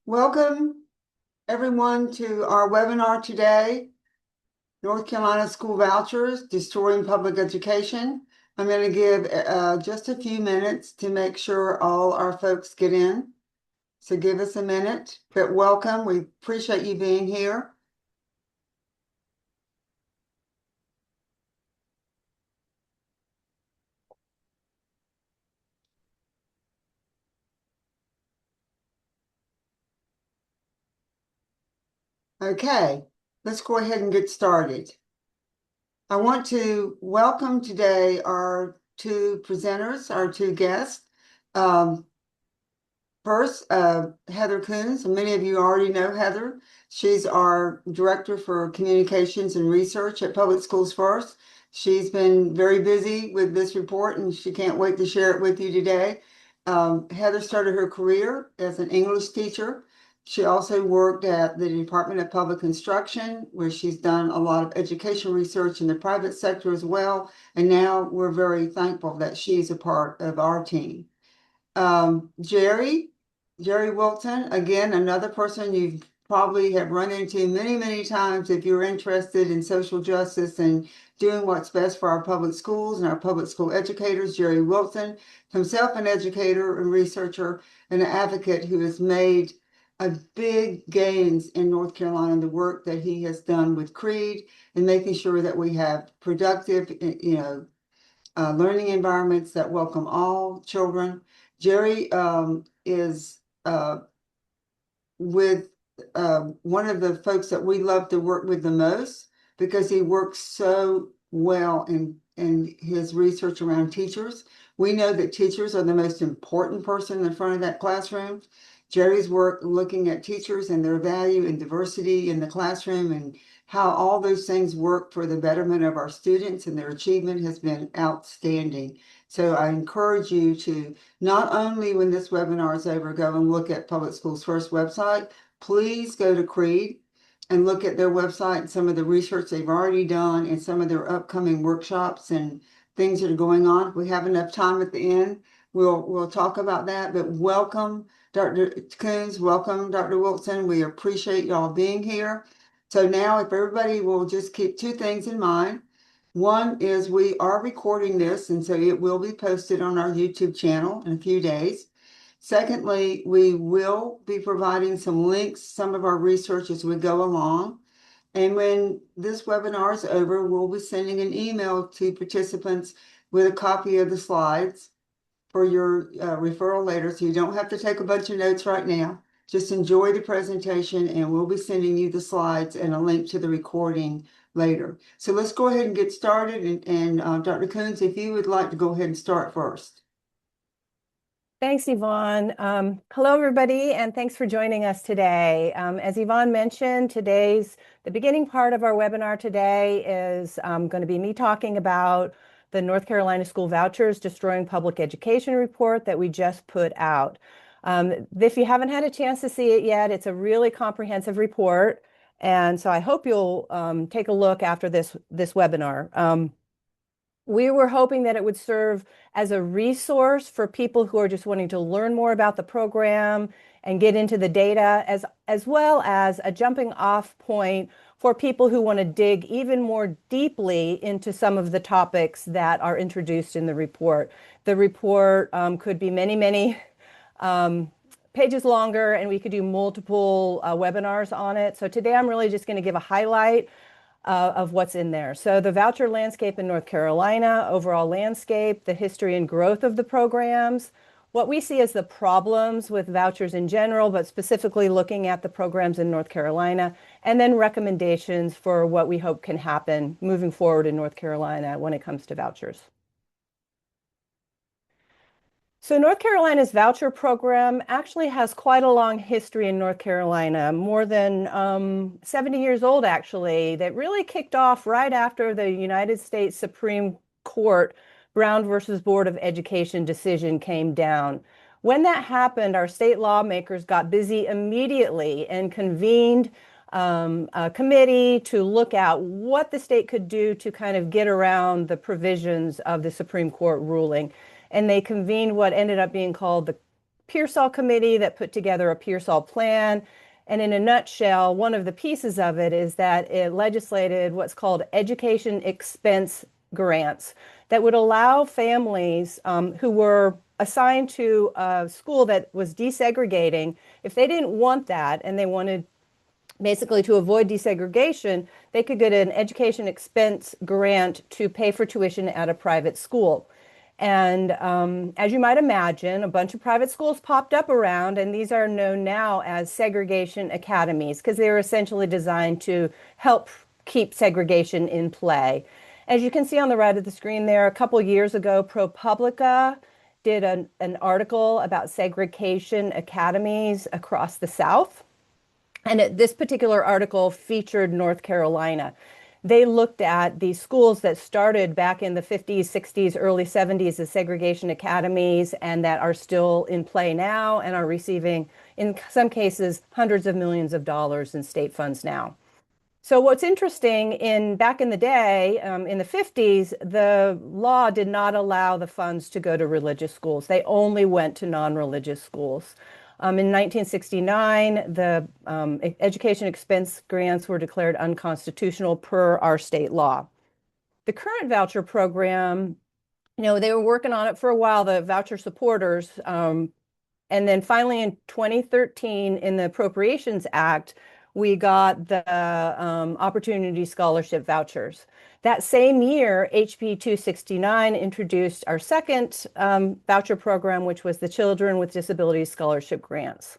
Welcome, everyone, to our webinar today, North Carolina School Vouchers, Destroying Public Education. I'm going to give just a few minutes to make sure all our folks get in. So give us a minute, but welcome. We appreciate you being here. Okay, let's go ahead and get started. I want to welcome today our two presenters, our two guests. Um, First, Heather Koons. Many of you already know Heather. She's our Director for Communications and Research at Public Schools First. She's been very busy with this report and she can't wait to share it with you today. Heather started her career as an English teacher. She also worked at the Department of Public Instruction, where she's done a lot of education research in the private sector as well. And now we're very thankful that she's a part of our team. Jerry Wilton, again, another person you probably have run into many, many times if you're interested in social justice and doing what's best for our public schools and our public school educators. Jerry Wilton, himself an educator and researcher and an advocate who has made a big gains in North Carolina, the work that he has done with CREED and making sure that we have productive, learning environments that welcome all children. Jerry is with one of the folks that we love to work with the most because he works so well in his research around teachers. We know that teachers are the most important person in the front of that classroom. Jerry's work looking at teachers and their value and diversity in the classroom and how all those things work for the betterment of our students and their achievement has been outstanding. So I encourage you to not only when this webinar is over, go and look at Public Schools First website, please go to CREED and look at their website and some of the research they've already done and some of their upcoming workshops and things that are going on. If we have enough time at the end, we'll talk about that. But welcome, Dr. Koons, welcome, Dr. Wilson. We appreciate y'all being here. So now if everybody will just keep two things in mind. One is we are recording this, and so it will be posted on our YouTube channel in a few days. Secondly, we will be providing some links, some of our research as we go along. And when this webinar is over, we'll be sending an email to participants with a copy of the slides for your referral later. So you don't have to take a bunch of notes right now. Just enjoy the presentation and we'll be sending you the slides and a link to the recording later. So let's go ahead and get started. And Dr. Koons, if you would like to go ahead and start first. Thanks, Yvonne. Hello, everybody, and thanks for joining us today. As Yvonne mentioned, the beginning part of our webinar today is going to be me talking about the North Carolina School Vouchers Destroying Public Education report that we just put out. If you haven't had a chance to see it yet, it's a really comprehensive report, and so I hope you'll take a look after this webinar. We were hoping that it would serve as a resource for people who are just wanting to learn more about the program and get into the data, as well as a jumping off point for people who want to dig even more deeply into some of the topics that are introduced in the report. The report could be many, many pages longer, and we could do multiple webinars on it. So today I'm really just going to give a highlight of what's in there. So the voucher landscape in North Carolina, overall landscape, the history and growth of the programs, what we see as the problems with vouchers in general, but specifically looking at the programs in North Carolina, and then recommendations for what we hope can happen moving forward in North Carolina when it comes to vouchers. So North Carolina's voucher program actually has quite a long history in North Carolina, more than 70 years old, actually, that really kicked off right after the United States Supreme Court Brown versus Board of Education decision came down. When that happened, our state lawmakers got busy immediately and convened a committee to look at what the state could do to kind of get around the provisions of the Supreme Court ruling. And they convened what ended up being called the Pearsall Committee that put together a Pearsall plan. And in a nutshell, one of the pieces of it is that it legislated what's called education expense grants that would allow families who were assigned to a school that was desegregating, if they didn't want that and they wanted basically to avoid desegregation, they could get an education expense grant to pay for tuition at a private school. And as you might imagine, a bunch of private schools popped up around, and these are known now as segregation academies because they were essentially designed to help keep segregation in play. As you can see on the right of the screen there, a couple years ago, ProPublica did an article about segregation academies across the South. And this particular article featured North Carolina. They looked at these schools that started back in the 50s, 60s, early 70s as segregation academies and that are still in play now and are receiving, in some cases, hundreds of millions of dollars in state funds now. So what's interesting, back in the day, in the 50s, the law did not allow the funds to go to religious schools. They only went to non-religious schools. In 1969, the education expense grants were declared unconstitutional per our state law. The current voucher program, they were working on it for a while, the voucher supporters, and then finally in 2013, in the Appropriations Act, we got the Opportunity Scholarship Vouchers. That same year, HB 269 introduced our second voucher program, which was the Children with Disabilities Scholarship Grants.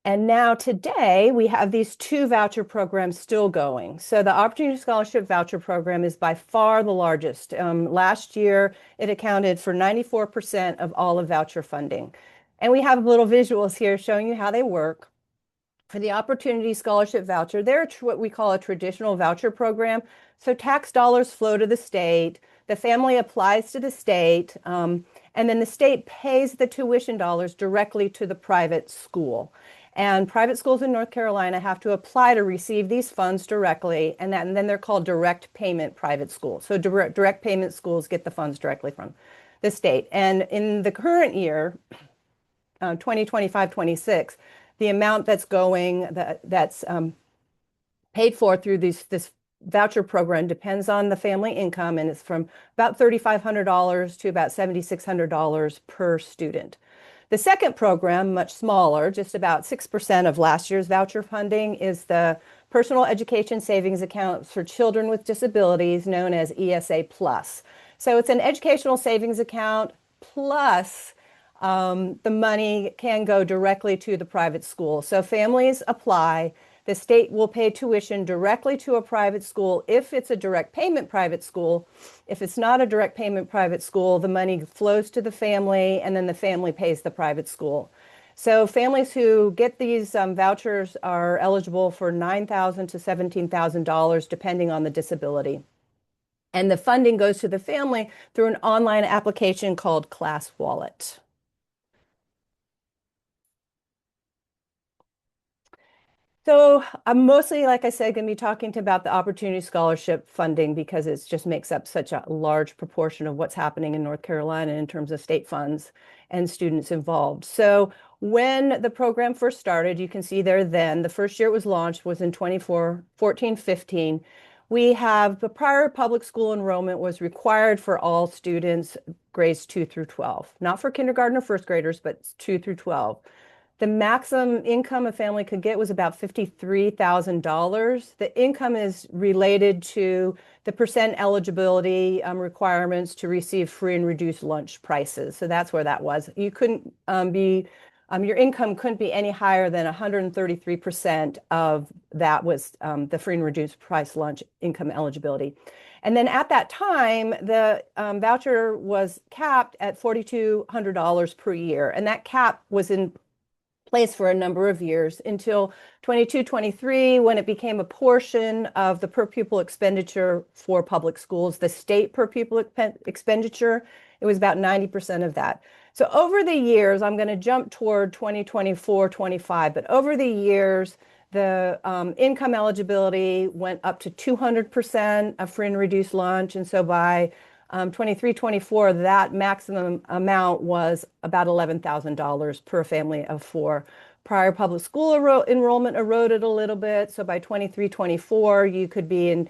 And now today, we have these two voucher programs still going. So the Opportunity Scholarship Voucher Program is by far the largest. Last year, it accounted for 94% of all of voucher funding. And we have little visuals here showing you how they work. For the Opportunity Scholarship Voucher, they're what we call a traditional voucher program. So tax dollars flow to the state, the family applies to the state, and then the state pays the tuition dollars directly to the private school. And private schools in North Carolina have to apply to receive these funds directly, and then they're called direct payment private schools. So direct payment schools get the funds directly from the state. And in the current year, 2025-26, the amount that's going, that's paid for through this voucher program depends on the family income, and it's from about $3,500 to about $7,600 per student. The second program, much smaller, just about 6% of last year's voucher funding, is the Personal Education Savings Account for Children with Disabilities, known as ESA Plus. So it's an educational savings account plus the money can go directly to the private school. So families apply, the state will pay tuition directly to a private school if it's a direct payment private school. If it's not a direct payment private school, the money flows to the family and then the family pays the private school. So families who get these vouchers are eligible for $9,000 to $17,000 depending on the disability. And the funding goes to the family through an online application called Class Wallet. So I'm mostly, like I said, going to be talking about the Opportunity Scholarship funding because it just makes up such a large proportion of what's happening in North Carolina in terms of state funds and students involved. So when the program first started, you can see there then, the first year it was launched was in 2014-15. We have the prior public school enrollment was required for all students grades 2 through 12, not for kindergarten or first graders, but 2 through 12. The maximum income a family could get was about $53,000. The income is related to the percent eligibility requirements to receive free and reduced lunch prices. So that's where that was. You couldn't your income couldn't be any higher than 133% of that was the free and reduced price lunch income eligibility. And then at that time, the voucher was capped at $4,200 per year. And that cap was in place for a number of years until 22-23, when it became a portion of the per pupil expenditure for public schools, the state per pupil expenditure. It was about 90% of that. So over the years, I'm going to jump toward 2024-25, but over the years, the income eligibility went up to 200% of free and reduced lunch. And so by 23, 24, that maximum amount was about $11,000 per family of four. Prior public school enrollment eroded a little bit. So by 23, 24, you could be in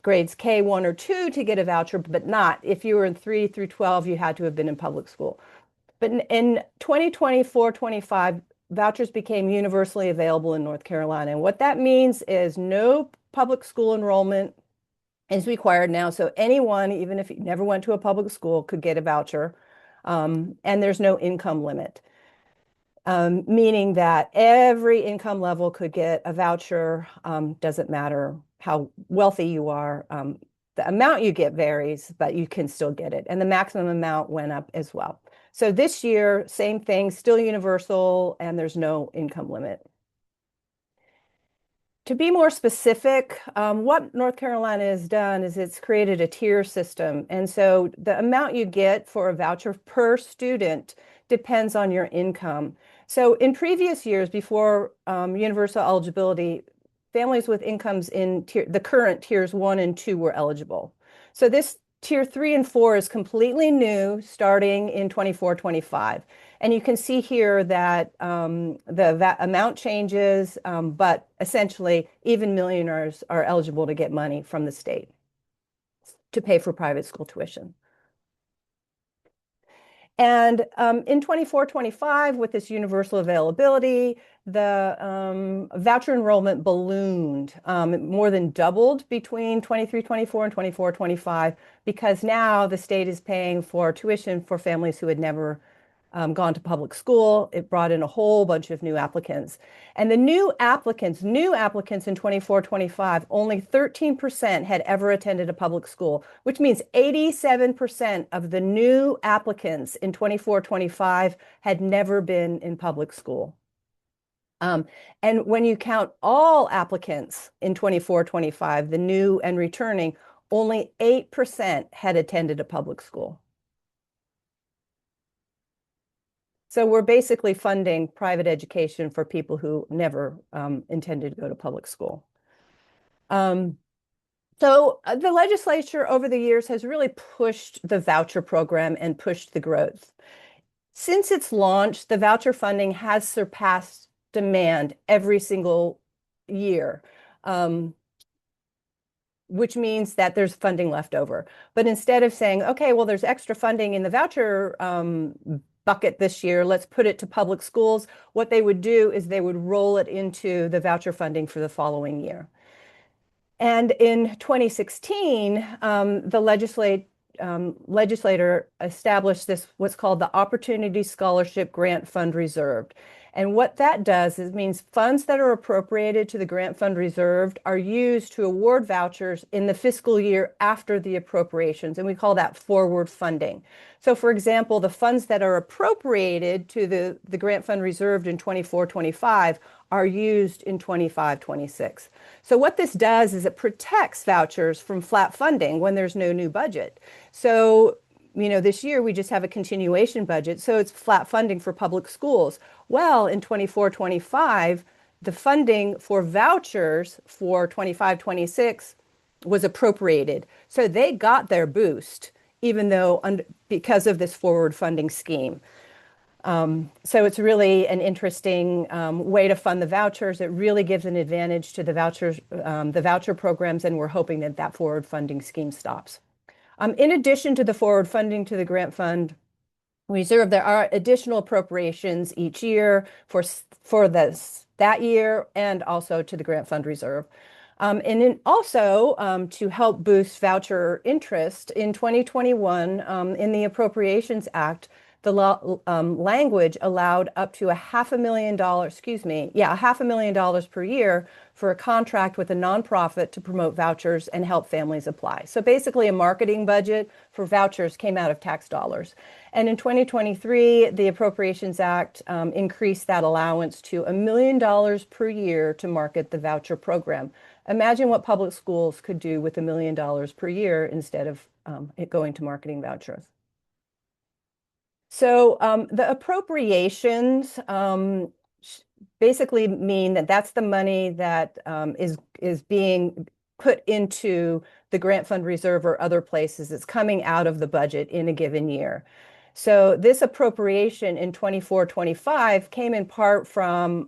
grades K, 1 or 2 to get a voucher, but not. If you were in 3 through 12, you had to have been in public school. But in 2024, 25, vouchers became universally available in North Carolina. And what that means is no public school enrollment is required now. So anyone, even if you never went to a public school, could get a voucher. And there's no income limit, meaning that every income level could get a voucher. Doesn't matter how wealthy you are. The amount you get varies, but you can still get it. And the maximum amount went up as well. So this year, same thing, still universal, and there's no income limit. To be more specific, what North Carolina has done is it's created a tier system. And so the amount you get for a voucher per student depends on your income. So in previous years, before universal eligibility, families with incomes in the current tiers 1 and 2 were eligible. So this tier 3 and 4 is completely new, starting in 24, 25. And you can see here that the amount changes, but essentially even millionaires are eligible to get money from the state to pay for private school tuition. And in 24, 25, with this universal availability, the voucher enrollment ballooned, more than doubled between 23, 24 and 24, 25, because now the state is paying for tuition for families who had never gone to public school. It brought in a whole bunch of new applicants. And the new applicants in 24, 25, only 13% had ever attended a public school, which means 87% of the new applicants in 24, 25 had never been in public school. And when you count all applicants in 24, 25, the new and returning, only 8% had attended a public school. So we're basically funding private education for people who never intended to go to public school. So the legislature over the years has really pushed the voucher program and pushed the growth. Since its launch, the voucher funding has surpassed demand every single year, which means that there's funding left over. But instead of saying, okay, well, there's extra funding in the voucher bucket this year, let's put it to public schools, what they would do is they would roll it into the voucher funding for the following year. And in 2016, the legislator established this, what's called the Opportunity Scholarship Grant Fund Reserved. And what that does is means funds that are appropriated to the grant fund reserved are used to award vouchers in the fiscal year after the appropriations, and we call that forward funding. So for example, the funds that are appropriated to the grant fund reserved in 24, 25 are used in 25, 26. So what this does is it protects vouchers from flat funding when there's no new budget. So this year we just have a continuation budget, so it's flat funding for public schools. Well, in 24, 25, the funding for vouchers for 25, 26 was appropriated. So they got their boost, even though because of this forward funding scheme. So it's really an interesting way to fund the vouchers. It really gives an advantage to the voucher programs, and we're hoping that that forward funding scheme stops. In addition to the forward funding to the grant fund reserve, there are additional appropriations each year for that year and also to the grant fund reserve. And also to help boost voucher interest in 2021, in the Appropriations Act, the language allowed up to $500,000 per year for a contract with a nonprofit to promote vouchers and help families apply. So basically a marketing budget for vouchers came out of tax dollars. And in 2023, the Appropriations Act increased that allowance to $1 million per year to market the voucher program. Imagine what public schools could do with $1 million per year instead of it going to marketing vouchers. So the appropriations basically mean that that's the money that is being put into the grant fund reserve or other places. It's coming out of the budget in a given year. So this appropriation in 24-25 came in part from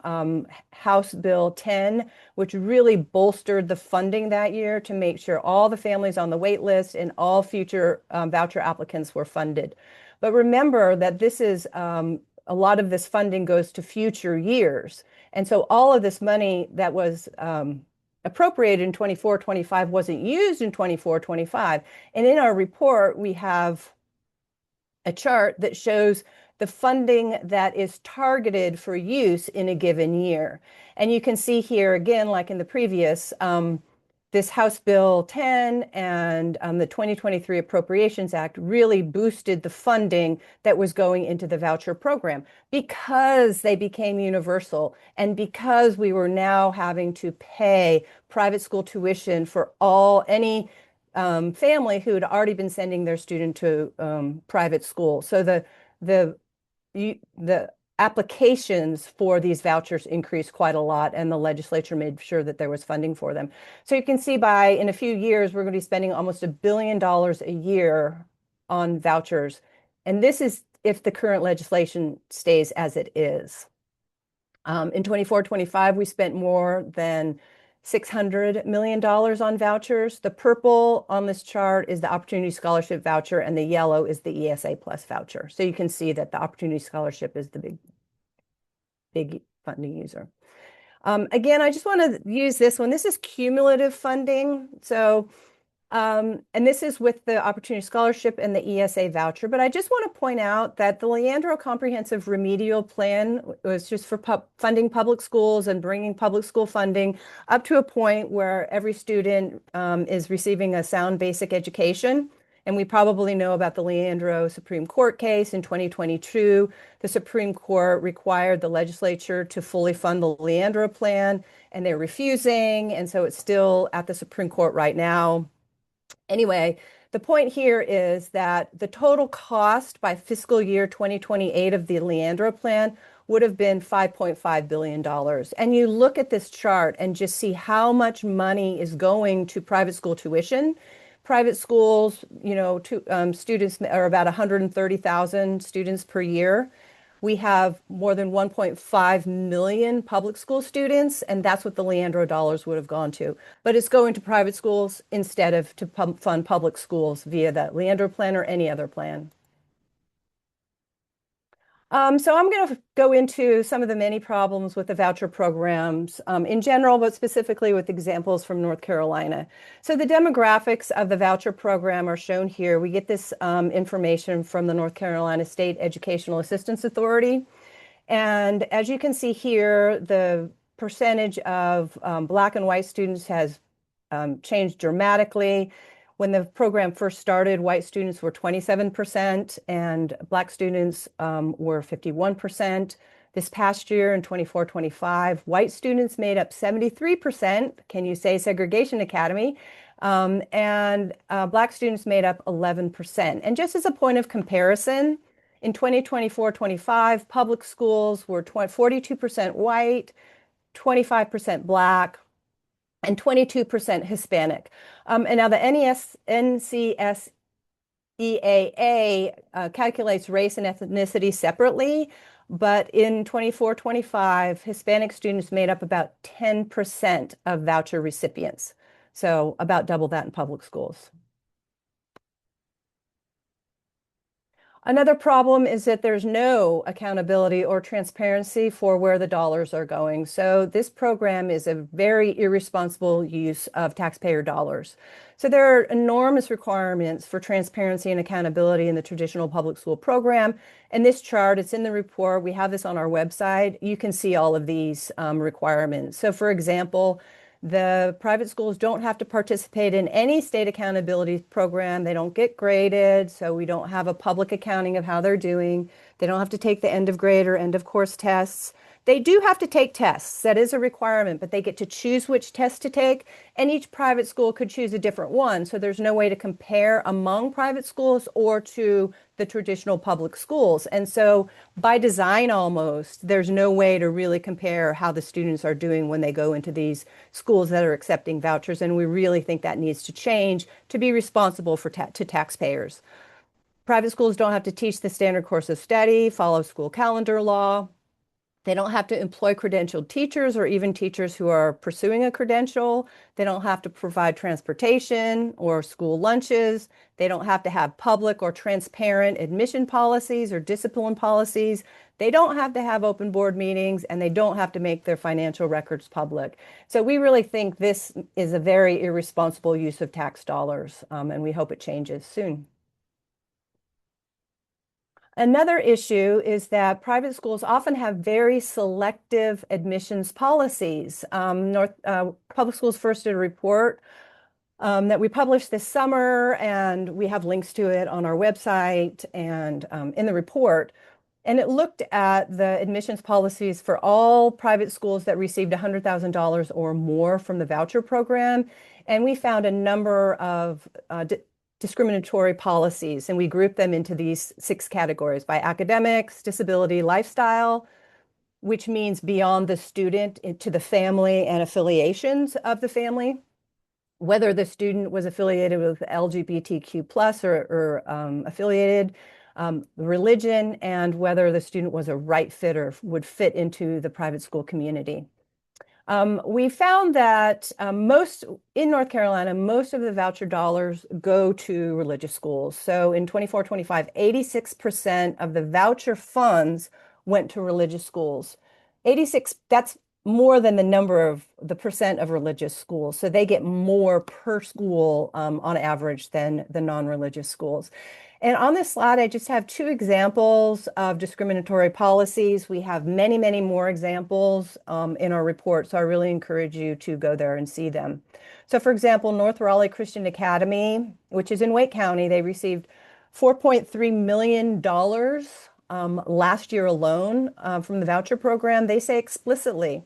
House Bill 10, which really bolstered the funding that year to make sure all the families on the wait list and all future voucher applicants were funded. But remember that this is a lot of this funding goes to future years. And so all of this money that was appropriated in 24-25 wasn't used in 24-25. And in our report, we have a chart that shows the funding that is targeted for use in a given year. And you can see here again, like in the previous, this House Bill 10 and the 2023 Appropriations Act really boosted the funding that was going into the voucher program because they became universal and because we were now having to pay private school tuition for any family who had already been sending their student to private school. So the applications for these vouchers increased quite a lot, and the legislature made sure that there was funding for them. So you can see in a few years, we're going to be spending almost $1 billion a year on vouchers. And this is if the current legislation stays as it is. In 24-25, we spent more than $600 million on vouchers. The purple on this chart is the Opportunity Scholarship voucher, and the yellow is the ESA Plus voucher. So you can see that the Opportunity Scholarship is the big funding user. Again, I just want to use this one. This is cumulative funding. So, and this is with the Opportunity Scholarship and the ESA voucher. But I just want to point out that the Leandro Comprehensive Remedial Plan was just for funding public schools and bringing public school funding up to a point where every student is receiving a sound basic education. And we probably know about the Leandro Supreme Court case in 2022. The Supreme Court required the legislature to fully fund the Leandro plan, and they're refusing. And so it's still at the Supreme Court right now. Anyway, the point here is that the total cost by fiscal year 2028 of the Leandro plan would have been $5.5 billion. And you look at this chart and just see how much money is going to private school tuition. Private schools, students are about 130,000 students per year. We have more than 1.5 million public school students, and that's what the Leandro dollars would have gone to. But it's going to private schools instead of to fund public schools via the Leandro plan or any other plan. So I'm going to go into some of the many problems with the voucher programs in general, but specifically with examples from North Carolina. So the demographics of the voucher program are shown here. We get this information from the North Carolina State Educational Assistance Authority. And as you can see here, the percentage of Black and white students has changed dramatically. When the program first started, white students were 27% and Black students were 51%. This past year in 24-25, white students made up 73%. Can you say Segregation Academy? And Black students made up 11%. And just as a point of comparison, in 2024-25, public schools were 42% white, 25% Black, and 22% Hispanic. And now the NCSEAA calculates race and ethnicity separately, but in 24-25, Hispanic students made up about 10% of voucher recipients. So about double that in public schools. Another problem is that there's no accountability or transparency for where the dollars are going. So this program is a very irresponsible use of taxpayer dollars. So there are enormous requirements for transparency and accountability in the traditional public school program. And this chart, it's in the report. We have this on our website. You can see all of these requirements. So for example, the private schools don't have to participate in any state accountability program. They don't get graded, so we don't have a public accounting of how they're doing. They don't have to take the end of grade or end of course tests. They do have to take tests. That is a requirement, but they get to choose which test to take, and each private school could choose a different one. So there's no way to compare among private schools or to the traditional public schools. And so by design almost, there's no way to really compare how the students are doing when they go into these schools that are accepting vouchers. And we really think that needs to change to be responsible to taxpayers. Private schools don't have to teach the standard course of study, follow school calendar law. They don't have to employ credentialed teachers or even teachers who are pursuing a credential. They don't have to provide transportation or school lunches. They don't have to have public or transparent admission policies or discipline policies. They don't have to have open board meetings, and they don't have to make their financial records public. So we really think this is a very irresponsible use of tax dollars, and we hope it changes soon. Another issue is that private schools often have very selective admissions policies. Public Schools First did a report that we published this summer, and we have links to it on our website and in the report. And it looked at the admissions policies for all private schools that received $100,000 or more from the voucher program. And we found a number of discriminatory policies, and we group them into these 6 categories by academics, disability, lifestyle, which means beyond the student into the family and affiliations of the family, whether the student was affiliated with LGBTQ plus or affiliated, religion, and whether the student was a right fit or would fit into the private school community. We found that in North Carolina, most of the voucher dollars go to religious schools. So in 24-25, 86% of the voucher funds went to religious schools. 86, that's more than the percent of religious schools. So they get more per school on average than the non-religious schools. And on this slide, I just have 2 examples of discriminatory policies. We have many, many more examples in our report, so I really encourage you to go there and see them. So for example, North Raleigh Christian Academy, which is in Wake County, they received $4.3 million last year alone from the voucher program. They say explicitly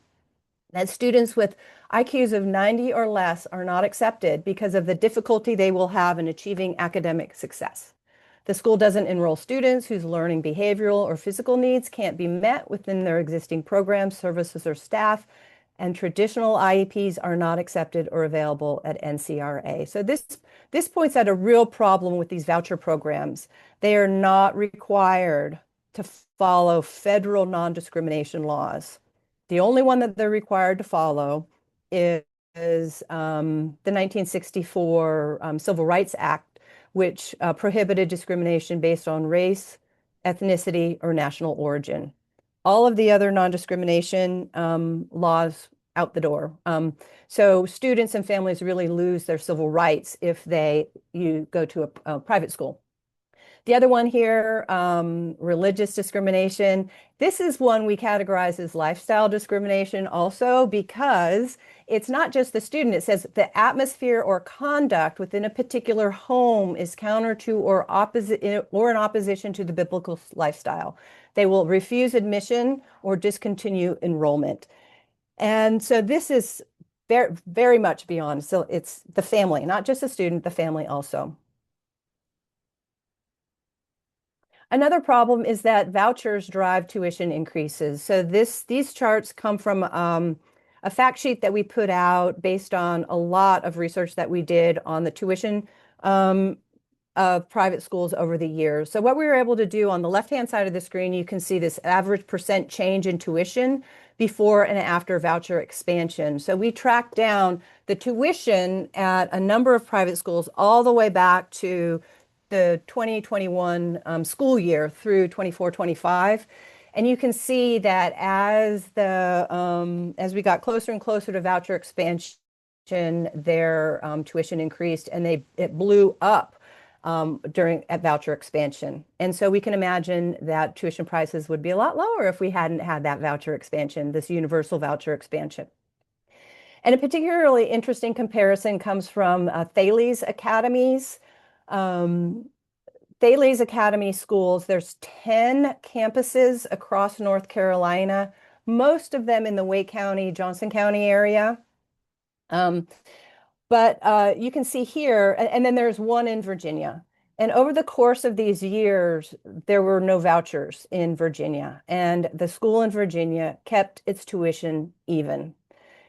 that students with IQs of 90 or less are not accepted because of the difficulty they will have in achieving academic success. The school doesn't enroll students whose learning, behavioral, or physical needs can't be met within their existing programs, services, or staff, and traditional IEPs are not accepted or available at NCRA. So this points out a real problem with these voucher programs. They are not required to follow federal non-discrimination laws. The only one that they're required to follow is the 1964 Civil Rights Act, which prohibited discrimination based on race, ethnicity, or national origin. All of the other non-discrimination laws out the door. So students and families really lose their civil rights if you go to a private school. The other one here, religious discrimination. This is one we categorize as lifestyle discrimination also because it's not just the student. It says the atmosphere or conduct within a particular home is counter to or in opposition to the biblical lifestyle. They will refuse admission or discontinue enrollment. And so this is very, very much beyond. So it's the family, not just the student, the family also. Another problem is that vouchers drive tuition increases. So these charts come from a fact sheet that we put out based on a lot of research that we did on the tuition of private schools over the years. So what we were able to do on the left-hand side of the screen, you can see this average percent change in tuition before and after voucher expansion. So we tracked down the tuition at a number of private schools all the way back to the 2021 school year through 24-25. And you can see that as we got closer and closer to voucher expansion, their tuition increased, and it blew up at voucher expansion. And so we can imagine that tuition prices would be a lot lower if we hadn't had that voucher expansion, this universal voucher expansion. And a particularly interesting comparison comes from Thales Academies. Thales Academy schools, there's 10 campuses across North Carolina. most of them in the Wake County, Johnson County area. Um, but you can see here, and then there's one in Virginia. And over the course of these years, there were no vouchers in Virginia, and the school in Virginia kept its tuition even.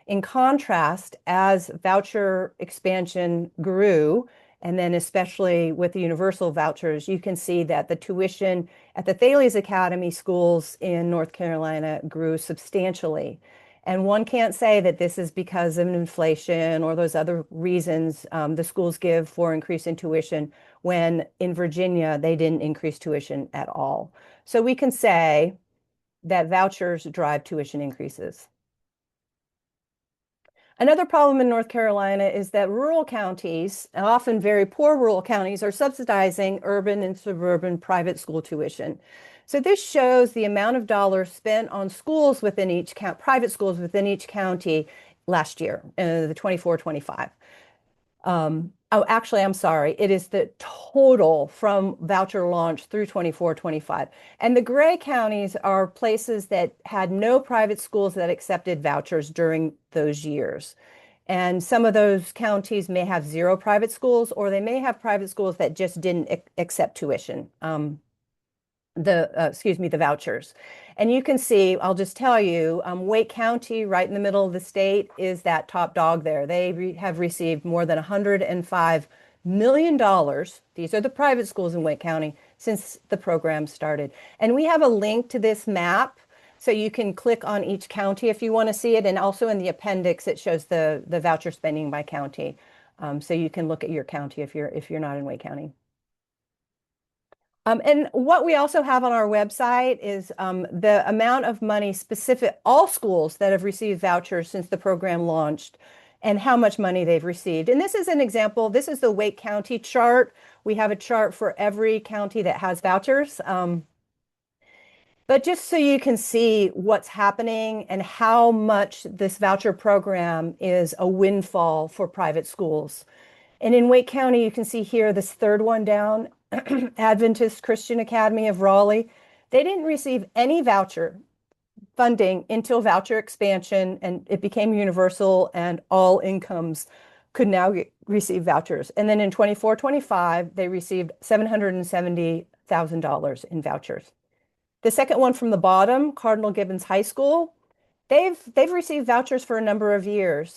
In contrast, as voucher expansion grew, and then especially with the universal vouchers, you can see that the tuition at the Thales Academy schools in North Carolina grew substantially. And one can't say that this is because of inflation or those other reasons the schools give for increasing tuition when in Virginia they didn't increase tuition at all. So we can say that vouchers drive tuition increases. Another problem in North Carolina is that rural counties, and often very poor rural counties, are subsidizing urban and suburban private school tuition. So this shows the amount of dollars spent on schools within each private schools within each county last year, the 24-25. Oh, actually, I'm sorry. It is the total from voucher launch through 24-25. And the gray counties are places that had no private schools that accepted vouchers during those years. And some of those counties may have zero private schools, or they may have private schools that just didn't accept tuition. The vouchers. And you can see, I'll just tell you, Wake County, right in the middle of the state, is that top dog there. They have received more than $105 million. These are the private schools in Wake County since the program started. And we have a link to this map. So you can click on each county if you want to see it. And also in the appendix, it shows the voucher spending by county. So you can look at your county if you're not in Wake County. And what we also have on our website is the amount of money specific, all schools that have received vouchers since the program launched and how much money they've received. And this is an example. This is the Wake County chart. We have a chart for every county that has vouchers. But just so you can see what's happening and how much this voucher program is a windfall for private schools. And in Wake County, you can see here this third one down, Adventist Christian Academy of Raleigh. They didn't receive any voucher funding until voucher expansion, and it became universal, and all incomes could now receive vouchers. And then in 24-25, they received $770,000 in vouchers. The second one from the bottom, Cardinal Gibbons High School, they've received vouchers for a number of years.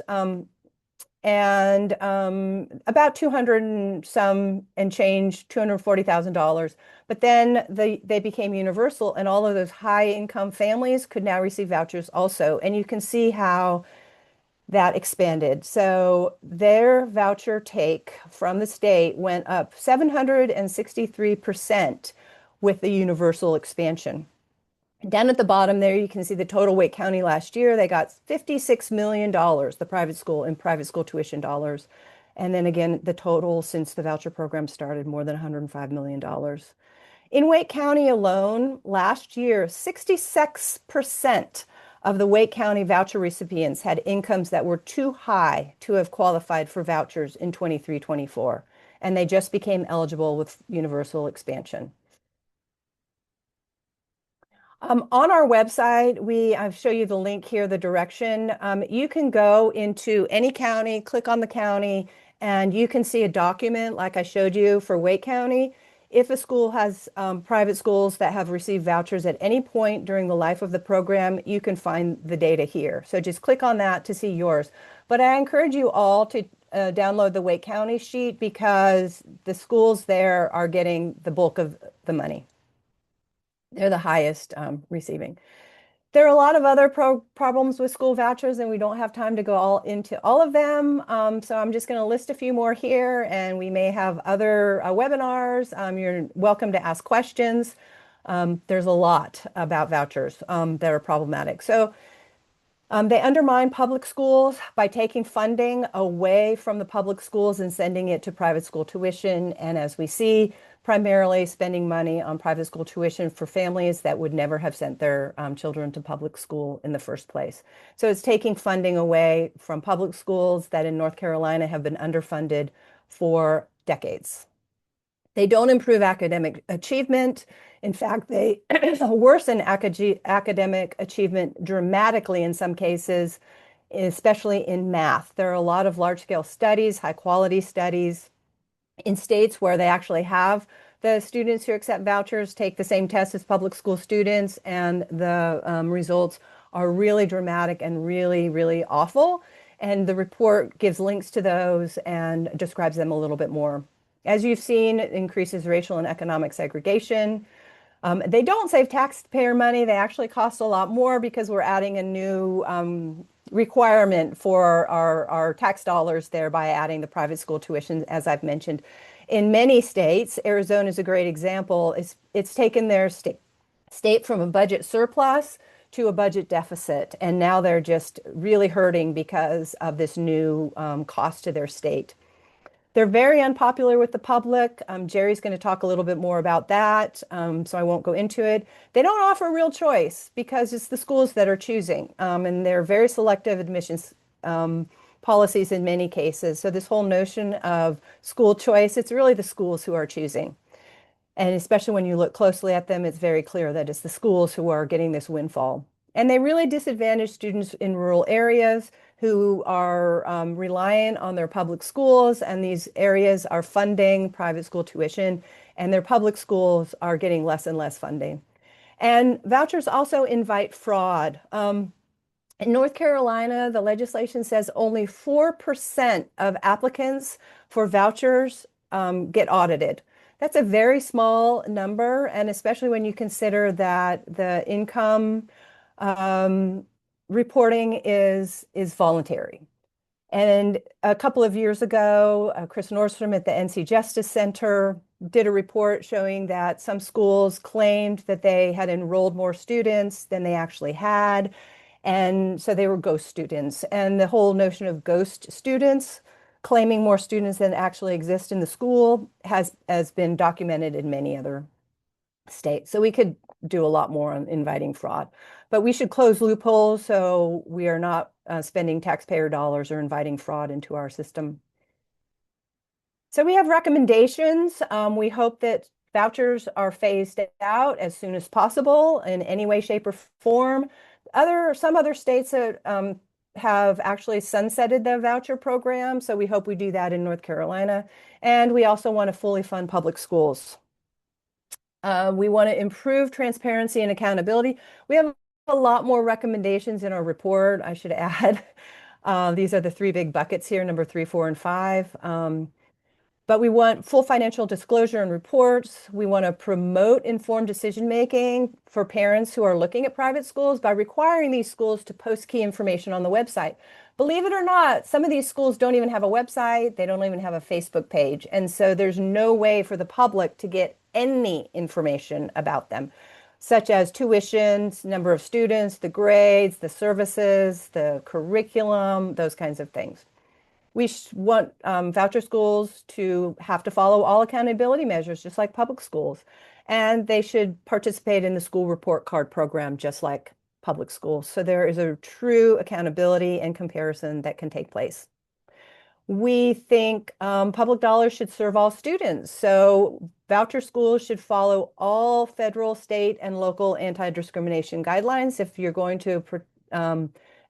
And about 200 and some and change, $240,000. But then they became universal, and all of those high income families could now receive vouchers also. And you can see how that expanded. So their voucher take from the state went up 763% with the universal expansion. Down at the bottom there, you can see the total Wake County last year. They got $56 million, the private school tuition dollars. And then again, the total since the voucher program started, more than $105 million. In Wake County alone, last year, 66% of the Wake County voucher recipients had incomes that were too high to have qualified for vouchers in 23-24. And they just became eligible with universal expansion. On our website, I'll show you the link here, the direction. You can go into any county, click on the county, and you can see a document like I showed you for Wake County. If a school has private schools that have received vouchers at any point during the life of the program, you can find the data here. So just click on that to see yours. But I encourage you all to download the Wake County sheet because the schools there are getting the bulk of the money. They're the highest receiving. There are a lot of other problems with school vouchers, and we don't have time to go into all of them. So I'm just going to list a few more here, and we may have other webinars. You're welcome to ask questions. There's a lot about vouchers that are problematic. So they undermine public schools by taking funding away from the public schools and sending it to private school tuition. And as we see, primarily spending money on private school tuition for families that would never have sent their children to public school in the first place. So it's taking funding away from public schools that in North Carolina have been underfunded for decades. They don't improve academic achievement. In fact, they worsen academic achievement dramatically in some cases, especially in math. There are a lot of large-scale studies, high-quality studies in states where they actually have the students who accept vouchers take the same test as public school students, and the results are really dramatic and really, really awful. And the report gives links to those and describes them a little bit more. As you've seen, it increases racial and economic segregation. They don't save taxpayer money. They actually cost a lot more because we're adding a new requirement for our tax dollars there by adding the private school tuition, as I've mentioned. In many states, Arizona is a great example. It's taken their state from a budget surplus to a budget deficit, and now they're just really hurting because of this new cost to their state. They're very unpopular with the public. Jerry's going to talk a little bit more about that, so I won't go into it. They don't offer real choice because it's the schools that are choosing, and they're very selective admissions policies in many cases. So this whole notion of school choice, it's really the schools who are choosing. And especially when you look closely at them, it's very clear that it's the schools who are getting this windfall. And they really disadvantage students in rural areas who are reliant on their public schools, and these areas are funding private school tuition, and their public schools are getting less and less funding. And vouchers also invite fraud. In North Carolina, the legislation says only 4% of applicants for vouchers get audited. That's a very small number, and especially when you consider that the income um, reporting is voluntary. And a couple of years ago, Chris Nordstrom at the NC Justice Center did a report showing that some schools claimed that they had enrolled more students than they actually had. And so they were ghost students. And the whole notion of ghost students claiming more students than actually exist in the school has been documented in many other states. So we could do a lot more on inviting fraud, but we should close loopholes so we are not spending taxpayer dollars or inviting fraud into our system. So we have recommendations. We hope that vouchers are phased out as soon as possible in any way, shape, or form. Some other states that have actually sunsetted the voucher program, so we hope we do that in North Carolina. And we also want to fully fund public schools. We want to improve transparency and accountability. We have a lot more recommendations in our report, I should add. These are the three big buckets here, number 3, 4, and 5. But we want full financial disclosure and reports. We want to promote informed decision-making for parents who are looking at private schools by requiring these schools to post key information on the website. Believe it or not, some of these schools don't even have a website. They don't even have a Facebook page. And so there's no way for the public to get any information about them, such as tuitions, number of students, the grades, the services, the curriculum, those kinds of things. We want voucher schools to have to follow all accountability measures, just like public schools. And they should participate in the school report card program, just like public schools. So there is a true accountability and comparison that can take place. We think public dollars should serve all students. So voucher schools should follow all federal, state, and local anti-discrimination guidelines. If you're going to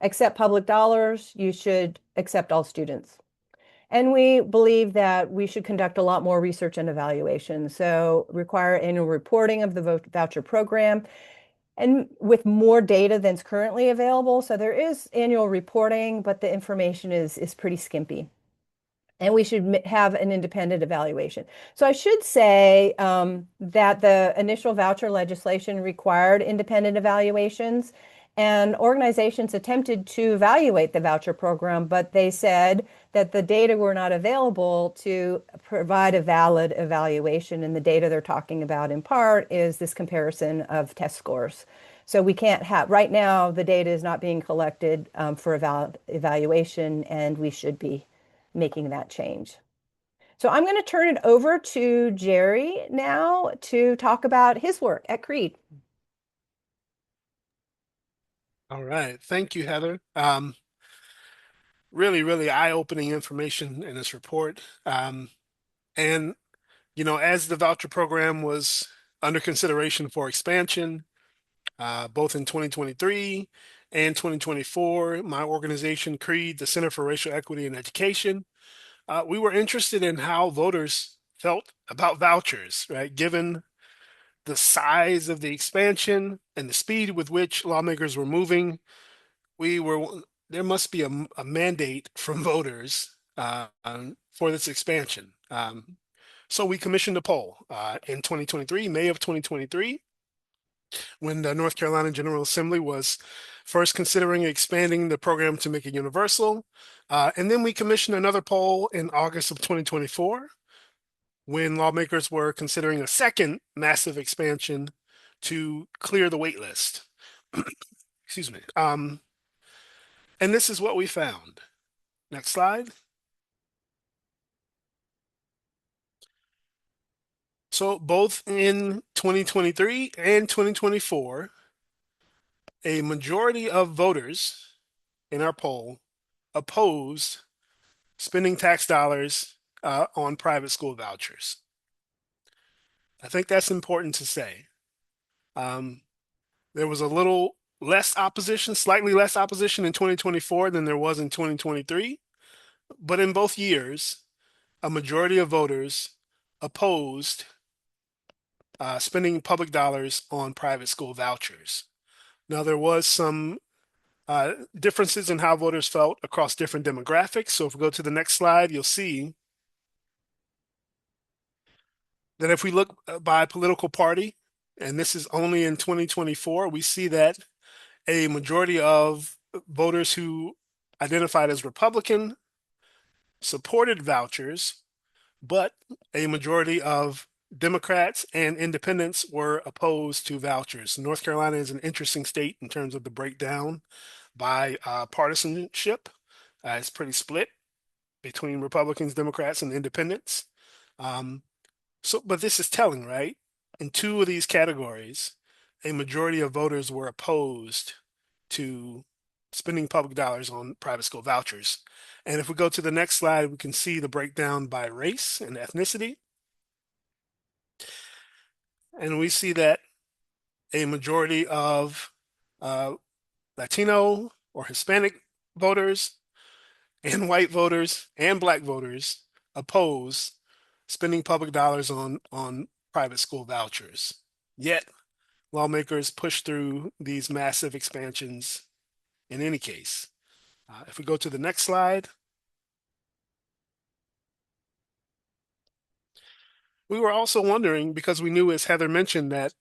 accept public dollars, you should accept all students. And we believe that we should conduct a lot more research and evaluation. So require annual reporting of the voucher program and with more data than's currently available. So there is annual reporting, but the information is pretty skimpy. And we should have an independent evaluation. So I should say that the initial voucher legislation required independent evaluations, and organizations attempted to evaluate the voucher program, but they said that the data were not available to provide a valid evaluation. And the data they're talking about in part is this comparison of test scores. So we can't have, right now, the data is not being collected for a valid evaluation, and we should be making that change. So I'm going to turn it over to Jerry now to talk about his work at Creed. All right. Thank you, Heather. Really, really eye-opening information in this report. And, as the voucher program was under consideration for expansion, both in 2023 and 2024, my organization, CREED, the Center for Racial Equity in Education, we were interested in how voters felt about vouchers, right? Given the size of the expansion and the speed with which lawmakers were moving, we were there must be a mandate from voters for this expansion. So we commissioned a poll in 2023, May of 2023, when the North Carolina General Assembly was first considering expanding the program to make it universal. And then we commissioned another poll in August of 2024, when lawmakers were considering a second massive expansion to clear the wait list. Excuse me. And this is what we found. Next slide. So both in 2023 and 2024, a majority of voters in our poll opposed spending tax dollars on private school vouchers. I think that's important to say. There was a little less opposition, slightly less opposition in 2024 than there was in 2023, but in both years, a majority of voters opposed spending public dollars on private school vouchers. Now, there was some differences in how voters felt across different demographics. So if we go to the next slide, you'll see that if we look by political party, and this is only in 2024, we see that a majority of voters who identified as Republican supported vouchers, but a majority of Democrats and independents were opposed to vouchers. North Carolina is an interesting state in terms of the breakdown by partisanship. It's pretty split between Republicans, Democrats, and independents. But this is telling, right? In two of these categories, a majority of voters were opposed to spending public dollars on private school vouchers. And if we go to the next slide, we can see the breakdown by race and ethnicity. And we see that a majority of Latino or Hispanic voters and white voters and black voters oppose spending public dollars on private school vouchers. Yet, lawmakers push through these massive expansions in any case. If we go to the next slide, we were also wondering, because we knew, as Heather mentioned, that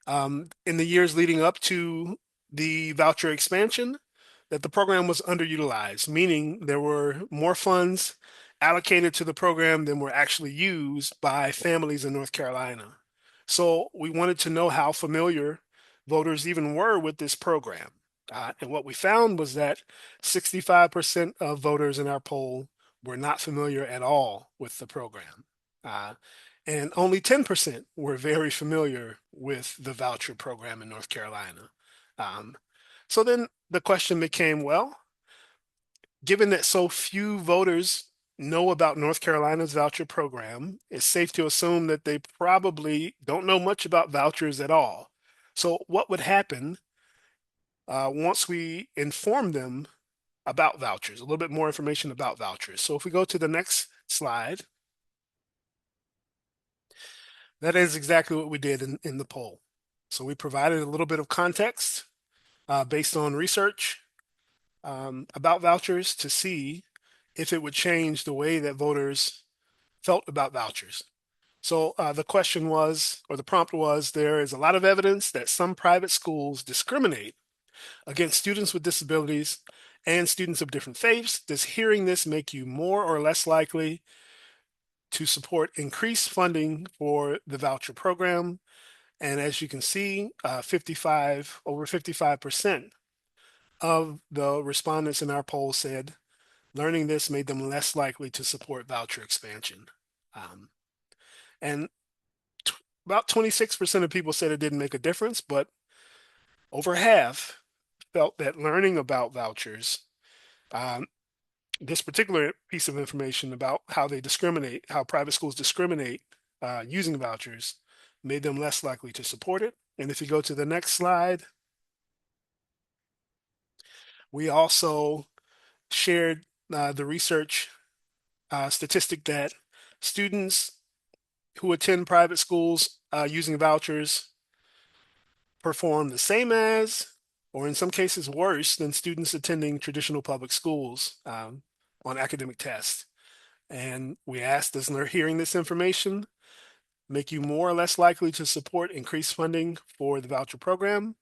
in the years leading up to the voucher expansion, that the program was underutilized, meaning there were more funds allocated to the program than were actually used by families in North Carolina. So we wanted to know how familiar voters even were with this program. And what we found was that 65% of voters in our poll were not familiar at all with the program. And only 10% were very familiar with the voucher program in North Carolina. So then the question became, well, given that so few voters know about North Carolina's voucher program, it's safe to assume that they probably don't know much about vouchers at all. So what would happen once we inform them about vouchers, a little bit more information about vouchers? So if we go to the next slide, that is exactly what we did in the poll. So we provided a little bit of context based on research about vouchers to see if it would change the way that voters felt about vouchers. So the question was, or the prompt was, there is a lot of evidence that some private schools discriminate against students with disabilities and students of different faiths. Does hearing this make you more or less likely to support increased funding for the voucher program? And as you can see, over 55% of the respondents in our poll said learning this made them less likely to support voucher expansion. And about 26% of people said it didn't make a difference, but over half felt that learning about vouchers, this particular piece of information about how they discriminate, how private schools discriminate using vouchers made them less likely to support it. And if you go to the next slide, we also shared the research statistic that students who attend private schools using vouchers perform the same as, or in some cases worse than students attending traditional public schools on academic tests. And we asked, does hearing this information make you more or less likely to support increased funding for the voucher program?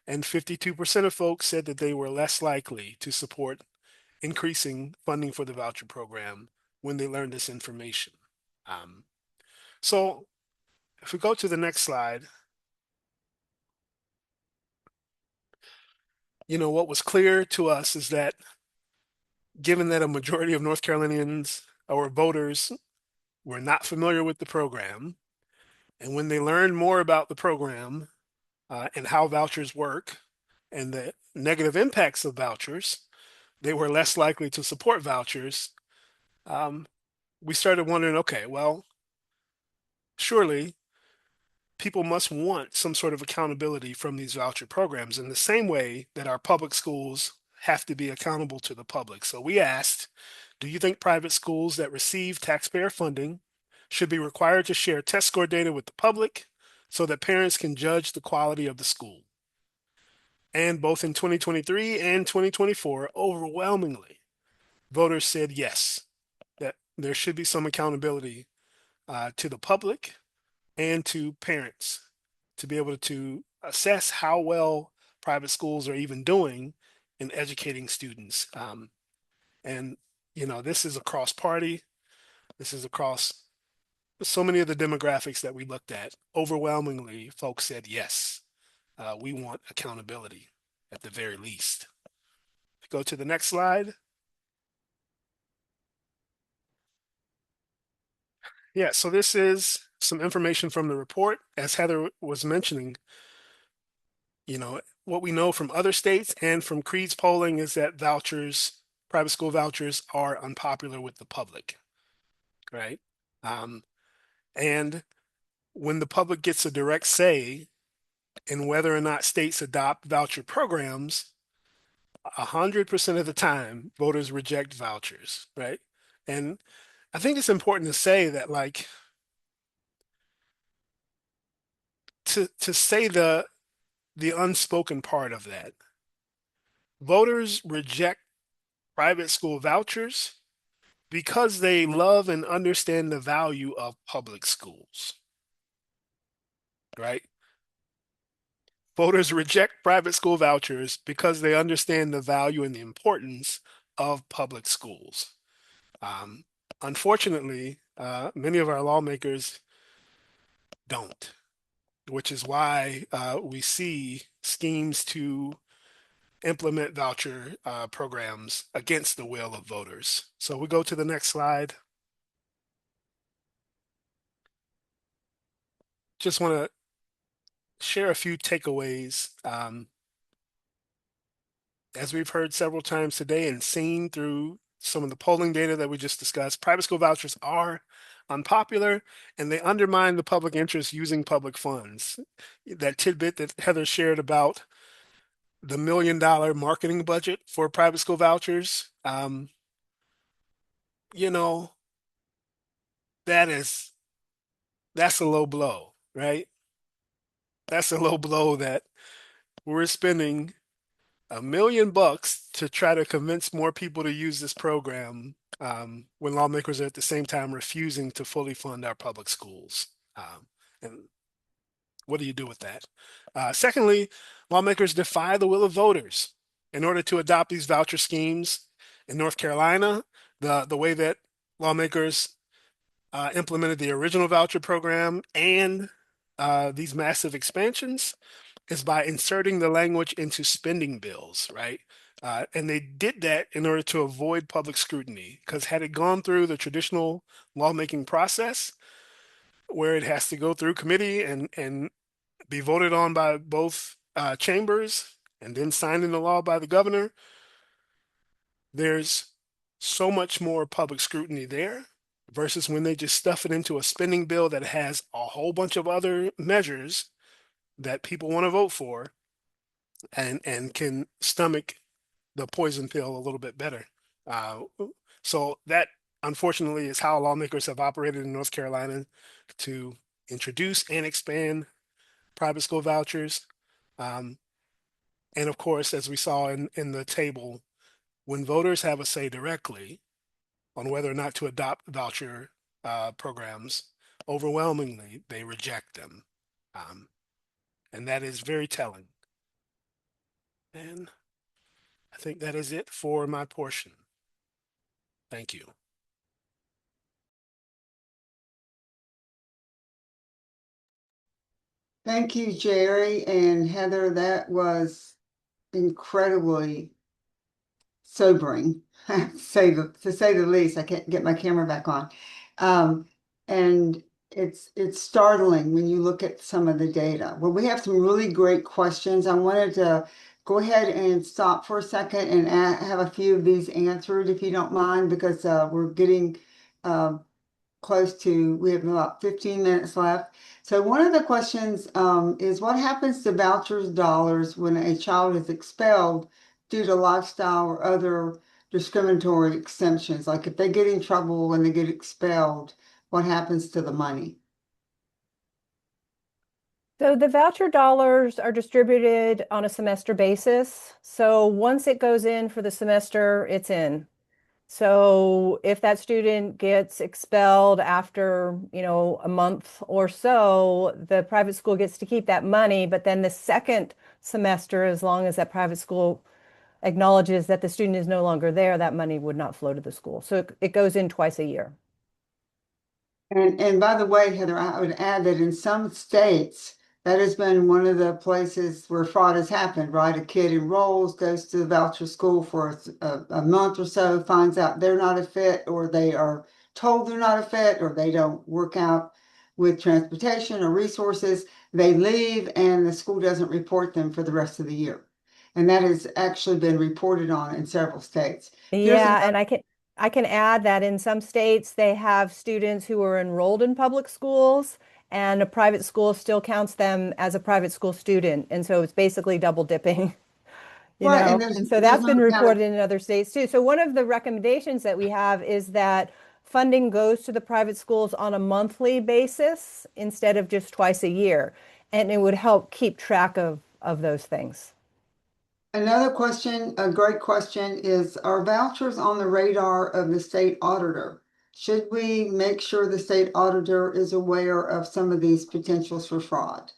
And 52% of folks said that they were less likely to support increasing funding for the voucher program when they learned this information. So if we go to the next slide, what was clear to us is that given that a majority of North Carolinians or voters were not familiar with the program, and when they learned more about the program and how vouchers work and the negative impacts of vouchers, they were less likely to support vouchers. We started wondering, okay, well, surely people must want some sort of accountability from these voucher programs in the same way that our public schools have to be accountable to the public. So we asked, do you think private schools that receive taxpayer funding should be required to share test score data with the public so that parents can judge the quality of the school? And both in 2023 and 2024, overwhelmingly, voters said yes, that there should be some accountability to the public and to parents to be able to assess how well private schools are even doing in educating students. And, this is across party, this is across so many of the demographics that we looked at. Overwhelmingly, folks said yes, we want accountability at the very least. Go to the next slide. Yeah, so this is some information from the report. As Heather was mentioning, what we know from other states and from Creed's polling is that private school vouchers are unpopular with the public, right? Um, and when the public gets a direct say in whether or not states adopt voucher programs, 100% of the time, voters reject vouchers, right? And I think it's important to say that, like, to say the unspoken part of that, voters reject private school vouchers because they love and understand the value of public schools, right? Voters reject private school vouchers because they understand the value and the importance of public schools. Um, Unfortunately, many of our lawmakers don't, which is why we see schemes to implement voucher programs against the will of voters. So we go to the next slide. Just want to share a few takeaways. As we've heard several times today and seen through some of the polling data that we just discussed, private school vouchers are unpopular and they undermine the public interest using public funds. That tidbit that Heather shared about the $1 million marketing budget for private school vouchers, you know, that is that's a low blow, right? That's a low blow that we're spending $1 million to try to convince more people to use this program when lawmakers are at the same time refusing to fully fund our public schools. And what do you do with that? Secondly, lawmakers defy the will of voters in order to adopt these voucher schemes. In North Carolina, the way that lawmakers implemented the original voucher program and these massive expansions is by inserting the language into spending bills, right? And they did that in order to avoid public scrutiny, because had it gone through the traditional lawmaking process, where it has to go through committee and be voted on by both chambers and then signed into law by the governor, there's so much more public scrutiny there versus when they just stuff it into a spending bill that has a whole bunch of other measures that people want to vote for and can stomach the poison pill a little bit better. Uh, so that unfortunately is how lawmakers have operated in North Carolina to introduce and expand private school vouchers. Um, and of course, as we saw in the table, when voters have a say directly on whether or not to adopt voucher programs, overwhelmingly they reject them. Um, and that is very telling. And I think that is it for my portion. Thank you. Thank you, Jerry and Heather. That was incredibly sobering, to say the least. I can't get my camera back on. And it's startling when you look at some of the data. Well, we have some really great questions. I wanted to go ahead and stop for a second and have a few of these answered, if you don't mind, because we're getting close to, we have about 15 minutes left. So one of the questions is what happens to vouchers dollars when a child is expelled due to lifestyle or other discriminatory exemptions? Like if they get in trouble when they get expelled, what happens to the money? So the voucher dollars are distributed on a semester basis. So once it goes in for the semester, it's in. So if that student gets expelled after, a month or so, the private school gets to keep that money, but then the second semester, as long as that private school acknowledges that the student is no longer there, that money would not flow to the school. So it goes in twice a year. And by the way, Heather, I would add that in some states, that has been one of the places where fraud has happened, right? A kid enrolls, goes to the voucher school for a month or so, finds out they're not a fit, or they are told they're not a fit, or they don't work out with transportation or resources. They leave and the school doesn't report them for the rest of the year. And that has actually been reported on in several states. Here's Yeah, another. and I can add that in some states they have students who are enrolled in public schools and a private school still counts them as a private school student. And so it's basically double dipping. Right, and And so there's that's no been account. reported in other states too. So one of the recommendations that we have is that funding goes to the private schools on a monthly basis instead of just twice a year. And it would help keep track of those things. Another question, a great question, is are vouchers on the radar of the state auditor? Should we make sure the state auditor is aware of some of these potentials for fraud?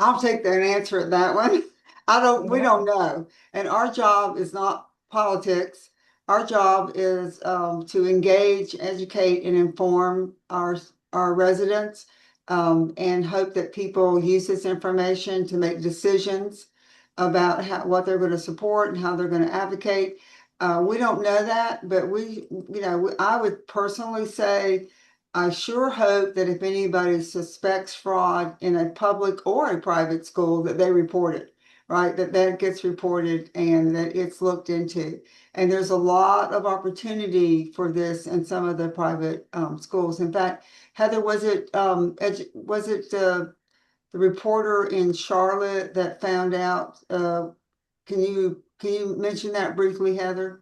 I'll take that answer at that one. We Yeah. don't know. And our job is not politics. Our job is to engage, educate, and inform our residents and hope that people use this information to make decisions about what they're going to support and how they're going to advocate. We don't know that, but I would personally say I sure hope that if anybody suspects fraud in a public or a private school, that they report it, right? That gets reported and that it's looked into. And there's a lot of opportunity for this in some of the private schools. In fact, Heather, the reporter in Charlotte that found out? Can you mention that briefly, Heather?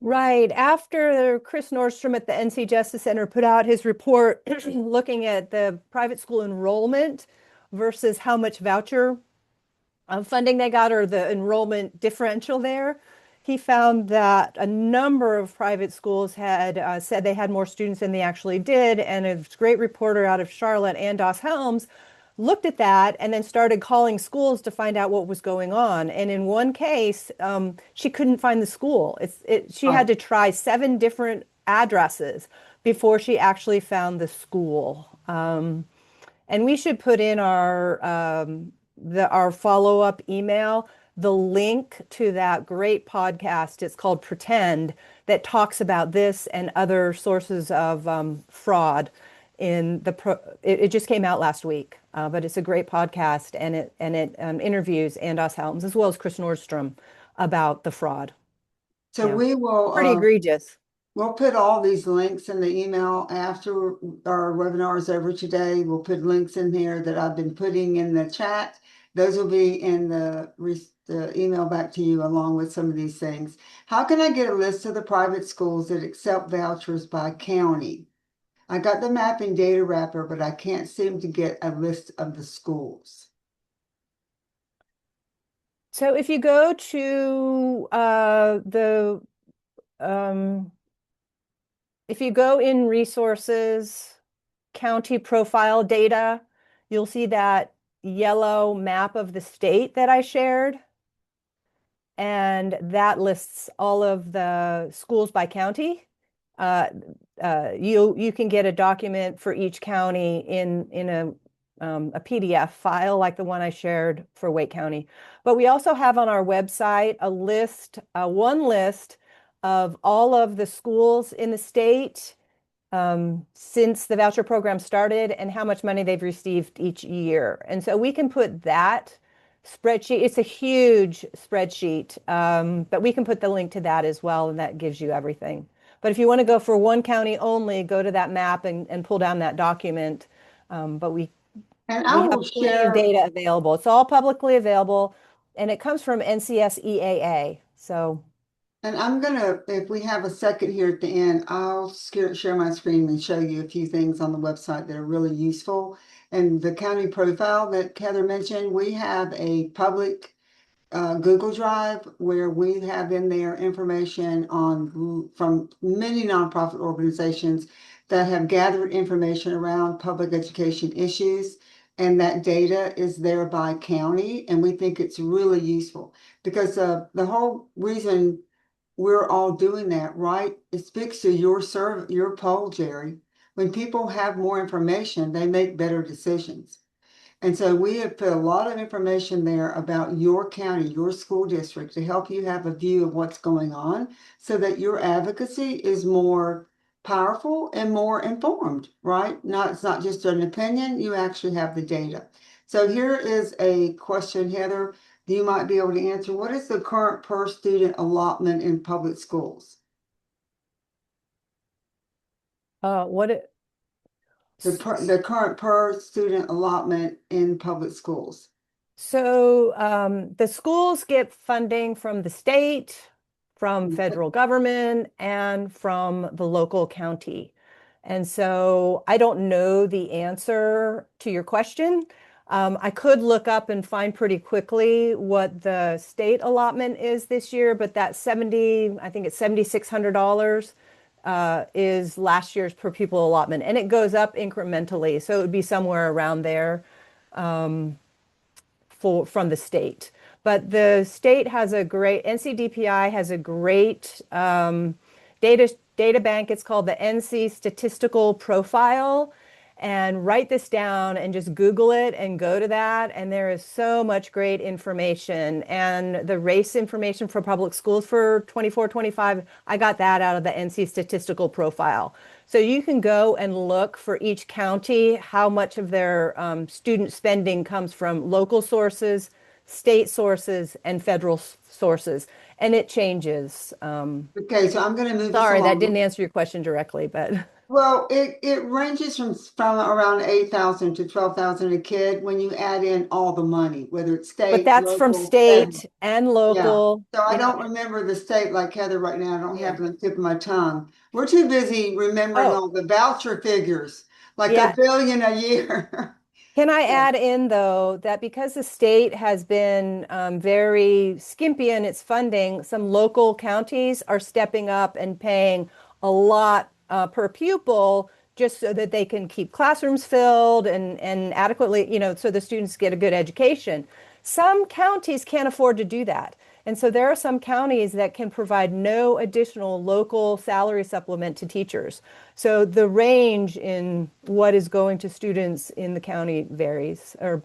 Right. After Chris Nordstrom at the NC Justice Center put out his report looking at the private school enrollment versus how much voucher funding they got or the enrollment differential there, he found that a number of private schools had said they had more students than they actually did. And a great reporter out of Charlotte, Andos Helms, looked at that and then started calling schools to find out what was going on. And in one case, she couldn't find the school. She had Oh, to try 7 different addresses before she actually found the school. And we should put in our follow-up email the link to that great podcast. It's called Pretend, that talks about this and other sources of fraud it just came out last week, but it's a great podcast and it interviews Andos Helms as well as Chris Nordstrom about the fraud. so Yeah, we will pretty egregious. we'll put all these links in the email after our webinar is over today. We'll put links in here that I've been putting in the chat. Those will be in the email back to you along with some of these things. How can I get a list of the private schools that accept vouchers by county? I got the map in Data Wrapper, but I can't seem to get a list of the schools. So if you go to if you go in resources, county profile data, you'll see that yellow map of the state that I shared. And that lists all of the schools by county. You can get a document for each county in a PDF file like the one I shared for Wake County. But we also have on our website a list, one list of all of the schools in the state since the voucher program started and how much money they've received each year. And so we can put that spreadsheet. It's a huge spreadsheet, but we can put the link to that as well, and that gives you everything. But if you want to go for one county only, go to that map and pull down that document. But we I have will plenty of share. data available. It's all publicly available, and it comes from NCSEAA. So And I'm gonna, if we have a second here at the end, I'll share my screen and show you a few things on the website that are really useful. And the county profile that Heather mentioned, we have a public Google Drive where we have in there information from many nonprofit organizations that have gathered information around public education issues. And that data is there by county. And we think it's really useful because the whole reason we're all doing that, right? It speaks to your poll, Jerry. When people have more information, they make better decisions. And so we have put a lot of information there about your county, your school district to help you have a view of what's going on so that your advocacy is more powerful and more informed, right? It's not just an opinion, you actually have the data. So here is a question, Heather, you might be able to answer. What is the current per student allotment in public schools? what it, The current per student allotment in public schools. So the schools get funding from the state, from federal government, and from the local county. And so I don't know the answer to your question. I could look up and find pretty quickly what the state allotment is this year, but that I think it's $7,600 is last year's per pupil allotment, and it goes up incrementally. So it would be somewhere around there from the state. But the state has a great, NCDPI has a great data bank. It's called the NC Statistical Profile. And write this down and just Google it and go to that. And there is so much great information. And the race information for public schools for 24-25, I got that out of the NC Statistical Profile. So you can go and look for each county, how much of their student spending comes from local sources, state sources, and federal sources. And it changes. Okay, so I'm going to move this Sorry, that along. didn't answer your question directly, but. Well, it ranges from around 8,000 to 12,000 a kid when you add in all the money, whether it's But state, that's from local, federal. state and Yeah. local. So I You know, don't remember the state like Heather right now. I don't have yeah. it on the tip of my tongue. We're too busy remembering Oh, all the voucher figures, like yeah. $1 billion a year. Can I Yeah. add in, though, that because the state has been very skimpy in its funding, some local counties are stepping up and paying a lot per pupil just so that they can keep classrooms filled and adequately, so the students get a good education. Some counties can't afford to do that. And so there are some counties that can provide no additional local salary supplement to teachers. So the range in what is going to students in the county varies, And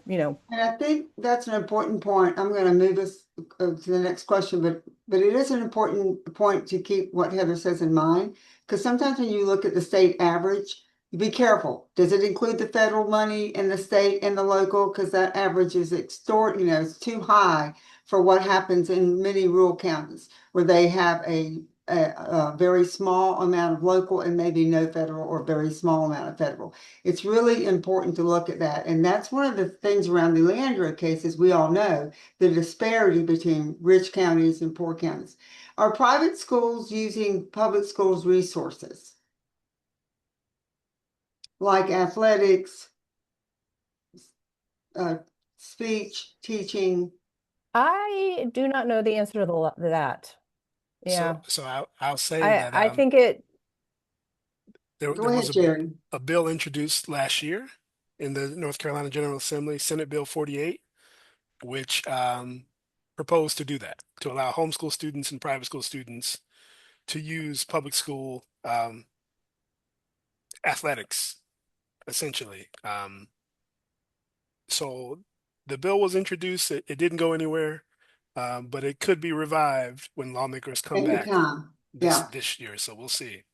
I think that's an important point. I'm going to move us to the next question, but it is an important point to keep what Heather says in mind, because sometimes when you look at the state average, you be careful. Does it include the federal money in the state and the local? Because that average is it's too high for what happens in many rural counties where they have a a very small amount of local and maybe no federal or very small amount of federal. It's really important to look at that. And that's one of the things around the Leandro cases, we all know the disparity between rich counties and poor counties. Are private schools using public schools resources like athletics, speech, teaching? I do not know the answer to that. Yeah, So I'll say that I think it, there Go was ahead, Jerry. a bill introduced last year in the North Carolina General Assembly, Senate Bill 48, which proposed to do that, to allow homeschool students and private school students to use public school athletics, essentially. So the bill was introduced, it didn't go anywhere, but it could be revived when lawmakers come Any back time. Yeah. this year. So we'll see.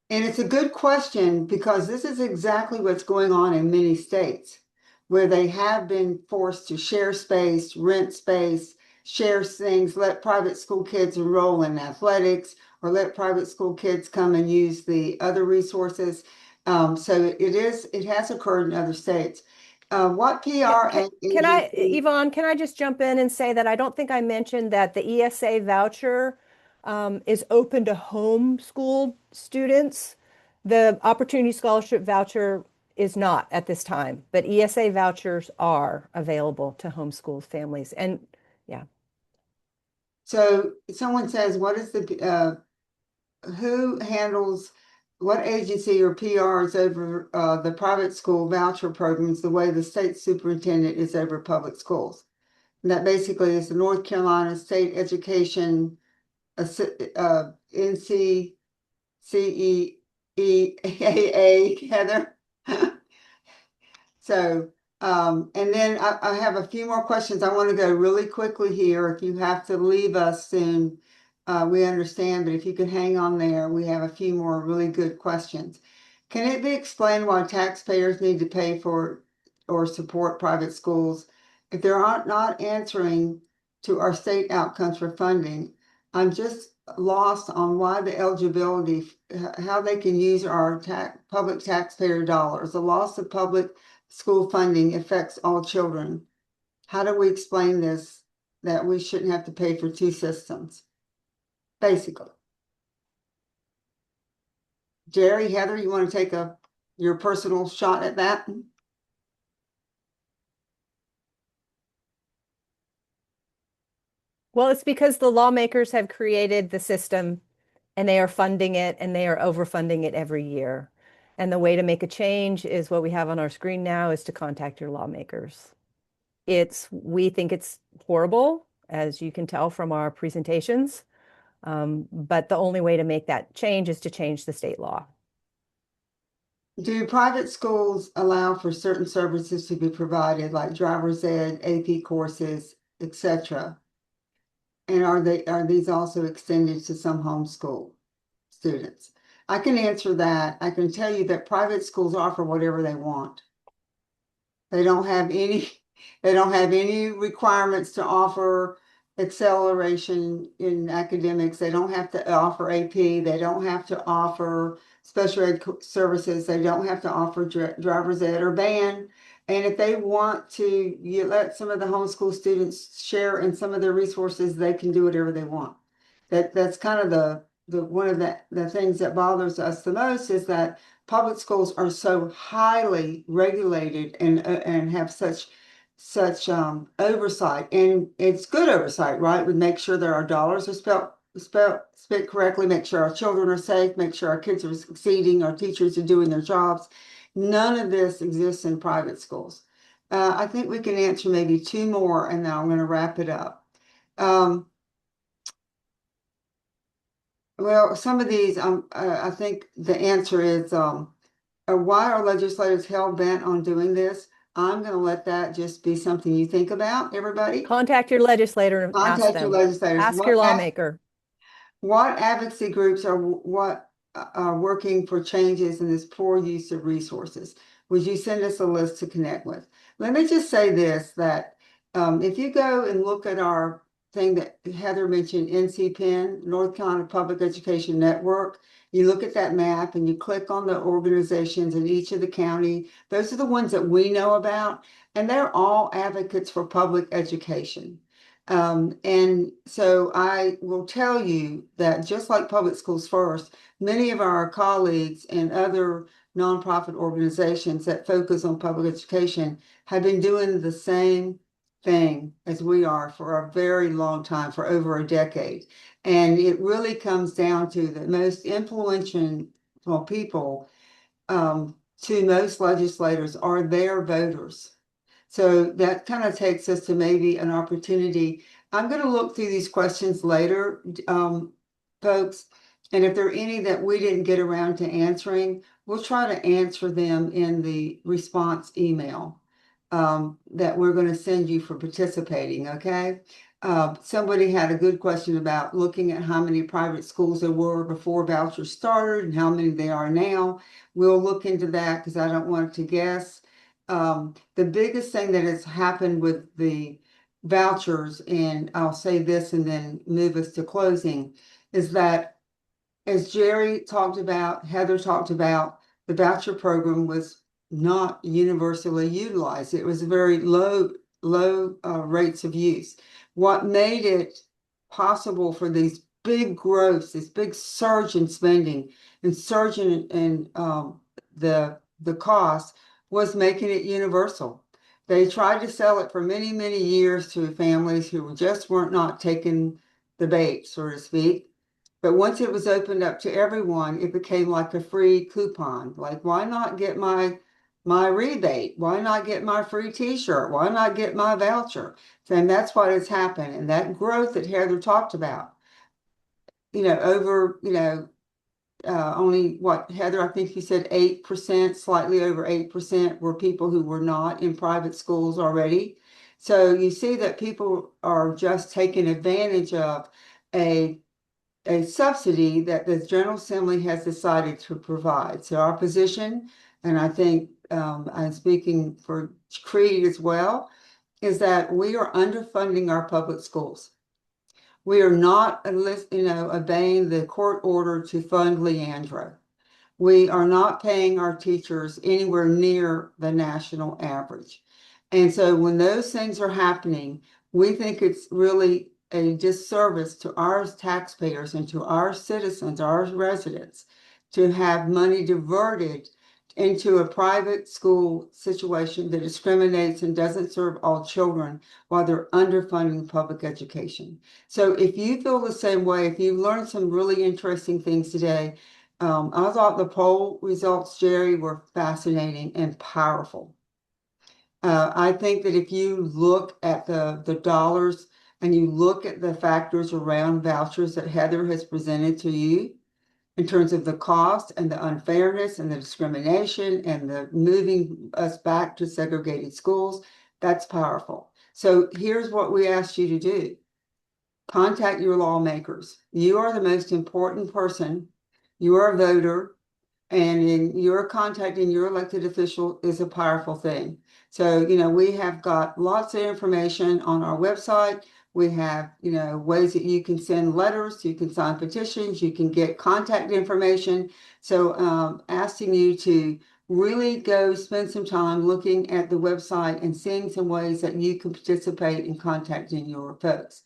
And it's a good question because this is exactly what's going on in many states where they have been forced to share space, rent space, share things, let private school kids enroll in athletics or let private school kids come and use the other resources. So it has occurred in other states. What PR can I, agency? Yvonne, can I just jump in and say that I don't think I mentioned that the ESA voucher is open to homeschool students. The Opportunity Scholarship voucher is not at this time, but ESA vouchers are available to homeschool families. And yeah, So someone says, what is who handles what agency or PRs over the private school voucher programs the way the state superintendent is over public schools? And that basically is the North Carolina State Education NCCEAA, Heather. So, and then I have a few more questions. I want to go really quickly here. If you have to leave us soon, we understand, but if you could hang on there, we have a few more really good questions. Can it be explained why taxpayers need to pay for or support private schools if they're not answering to our state outcomes for funding? I'm just lost on why the eligibility, how they can use our public taxpayer dollars. The loss of public school funding affects all children. How do we explain this, that we shouldn't have to pay for two systems? Basically. Jerry, Heather, you want to take your personal shot at that? well, it's because the lawmakers have created the system and they are funding it and they are overfunding it every year. And the way to make a change is what we have on our screen now is to contact your lawmakers. We think it's horrible, as you can tell from our presentations. But the only way to make that change is to change the state law. Do private schools allow for certain services to be provided, like driver's ed, AP courses, etc.? And are these also extended to some homeschool students? I can answer that. I can tell you that private schools offer whatever they want. They don't have any requirements to offer acceleration in academics. They don't have to offer AP. They don't have to offer special ed services. They don't have to offer driver's ed or band. And if they want to, you let some of the homeschool students share in some of their resources, they can do whatever they want. That's kind of the one of the things that bothers us the most is that public schools are so highly regulated and have such oversight, and it's good oversight, right? We make sure that our dollars are spent correctly, make sure our children are safe, make sure our kids are succeeding, our teachers are doing their jobs. None of this exists in private schools. I think we can answer maybe two more, and then I'm going to wrap it up. Well, some of these, I think the answer is, why are legislators hell bent on doing this? I'm going to let that just be something you think about, everybody. Contact your legislator and ask Contact your them. legislators. Ask your lawmaker. What advocacy groups are working for changes in this poor use of resources? Would you send us a list to connect with? Let me just say this, that if you go and look at our thing that Heather mentioned, NCPEN, North Carolina Public Education Network. You look at that map and you click on the organizations in each of the county. Those are the ones that we know about, and they're all advocates for public education. And so I will tell you that just like Public Schools First, many of our colleagues and other nonprofit organizations that focus on public education have been doing the same thing as we are for a very long time, for over a decade. And it really comes down to the most influential people to most legislators are their voters. So that kind of takes us to maybe an opportunity. I'm going to look through these questions later, folks. And if there are any that we didn't get around to answering, we'll try to answer them in the response email that we're going to send you for participating, okay? Somebody had a good question about looking at how many private schools there were before vouchers started and how many they are now. We'll look into that because I don't want to guess. The biggest thing that has happened with the vouchers, and I'll say this and then move us to closing, is that as Jerry talked about, Heather talked about, the voucher program was not universally utilized. It was very low rates of use. What made it possible for these big growths, this big surge in spending and surge in the cost was making it universal. They tried to sell it for many, many years to families who just weren't not taking the bait, so to speak. But once it was opened up to everyone, it became like a free coupon. Like, why not get my rebate? Why not get my free t-shirt? Why not get my voucher? And that's what has happened. And that growth that Heather talked about, over, only what, Heather, I think you said 8%, slightly over 8% were people who were not in private schools already. So you see that people are just taking advantage of a subsidy that the General Assembly has decided to provide. So our position, and I think I'm speaking for Creed as well, is that we are underfunding our public schools. We are not, obeying the court order to fund Leandra. We are not paying our teachers anywhere near the national average. And so when those things are happening, we think it's really a disservice to our taxpayers and to our citizens, our residents, to have money diverted into a private school situation that discriminates and doesn't serve all children while they're underfunding public education. So if you feel the same way, if you learned some really interesting things today, I thought the poll results, Jerry, were fascinating and powerful. I think that if you look at the dollars and you look at the factors around vouchers that Heather has presented to you in terms of the cost and the unfairness and the discrimination and the moving us back to segregated schools, that's powerful. So here's what we asked you to do. Contact your lawmakers. You are the most important person. You are a voter, and in your contacting your elected official is a powerful thing. So, we have got lots of information on our website. We have, ways that you can send letters, you can sign petitions, you can get contact information. So, asking you to really go spend some time looking at the website and seeing some ways that you can participate in contacting your folks.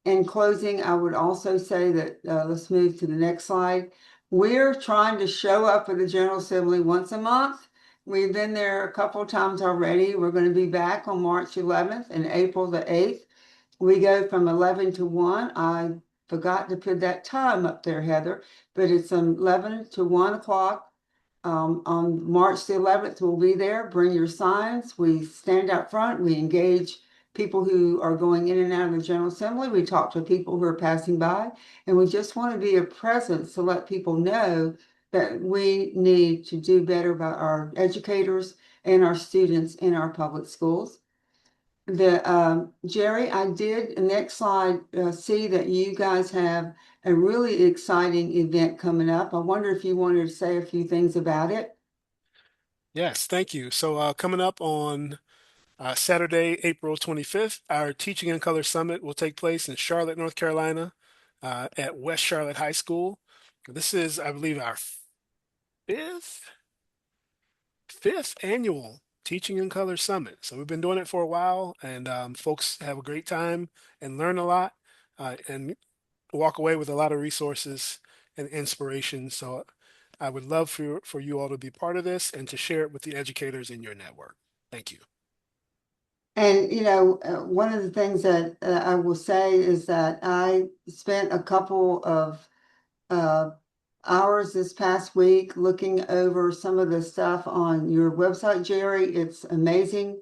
In closing, I would also say that, let's move to the next slide. We're trying to show up at the General Assembly once a month. We've been there a couple of times already. We're going to be back on March 11th and April the 8th. We go from 11 to 1. I forgot to put that time up there, Heather, but it's from 11 to 1 o'clock. On March the 11th, we'll be there. Bring your signs. We stand out front. We engage people who are going in and out of the General Assembly. We talk to people who are passing by, and we just want to be a presence to let people know that we need to do better by our educators and our students in our public schools. Jerry, I did, next slide, see that you guys have a really exciting event coming up. I wonder if you wanted to say a few things about it. Yes, thank you. So coming up on Saturday, April 25th, our Teaching in Color Summit will take place in Charlotte, North Carolina, at West Charlotte High School. This is, I believe, our fifth fifth annual Teaching in Color Summit. So we've been doing it for a while, and folks have a great time and learn a lot, and walk away with a lot of resources and inspiration. So I would love for you all to be part of this and to share it with the educators in your network. Thank you. And, one of the things that I will say is that I spent a couple of hours this past week looking over some of the stuff on your website, Jerry. It's amazing.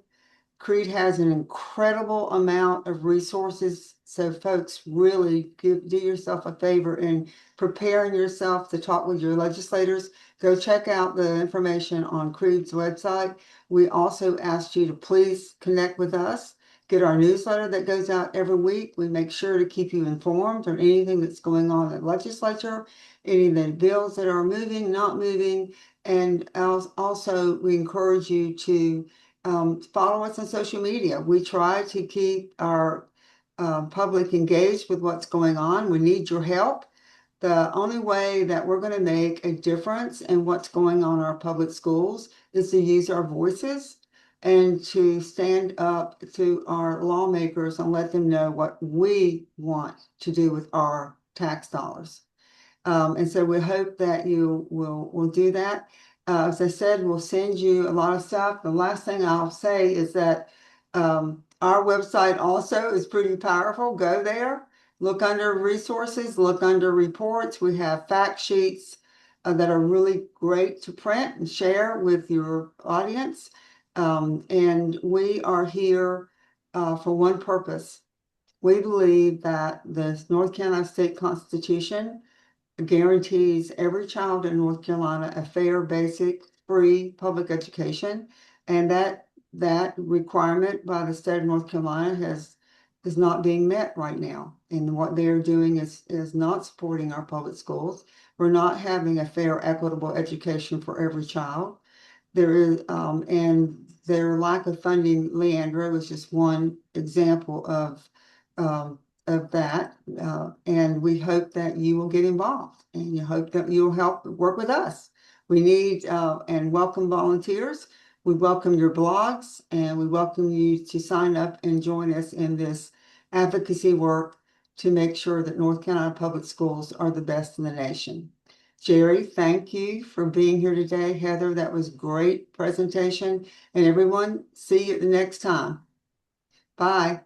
Creed has an incredible amount of resources. So folks, really do yourself a favor in preparing yourself to talk with your legislators. Go check out the information on Creed's website. We also asked you to please connect with us, get our newsletter that goes out every week. We make sure to keep you informed on anything that's going on in the legislature, any of the bills that are moving, not moving. And also we encourage you to follow us on social media. We try to keep our public engaged with what's going on. We need your help. The only way that we're going to make a difference in what's going on in our public schools is to use our voices and to stand up to our lawmakers and let them know what we want to do with our tax dollars. And so we hope that you will do that. As I said, we'll send you a lot of stuff. The last thing I'll say is that our website also is pretty powerful. Go there, look under resources, look under reports. We have fact sheets that are really great to print and share with your audience. And we are here for one purpose. We believe that the North Carolina State Constitution guarantees every child in North Carolina a fair, basic, free public education. And that requirement by the state of North Carolina is not being met right now. And what they're doing is not supporting our public schools. We're not having a fair, equitable education for every child. There is, and their lack of funding, Leandra, was just one example of that. And we hope that you will get involved and you hope that you'll help work with us. We need and welcome volunteers. We welcome your blogs and we welcome you to sign up and join us in this advocacy work to make sure that North Carolina public schools are the best in the nation. Jerry, thank you for being here today. Heather, that was great presentation. And everyone, see you the next time. Bye.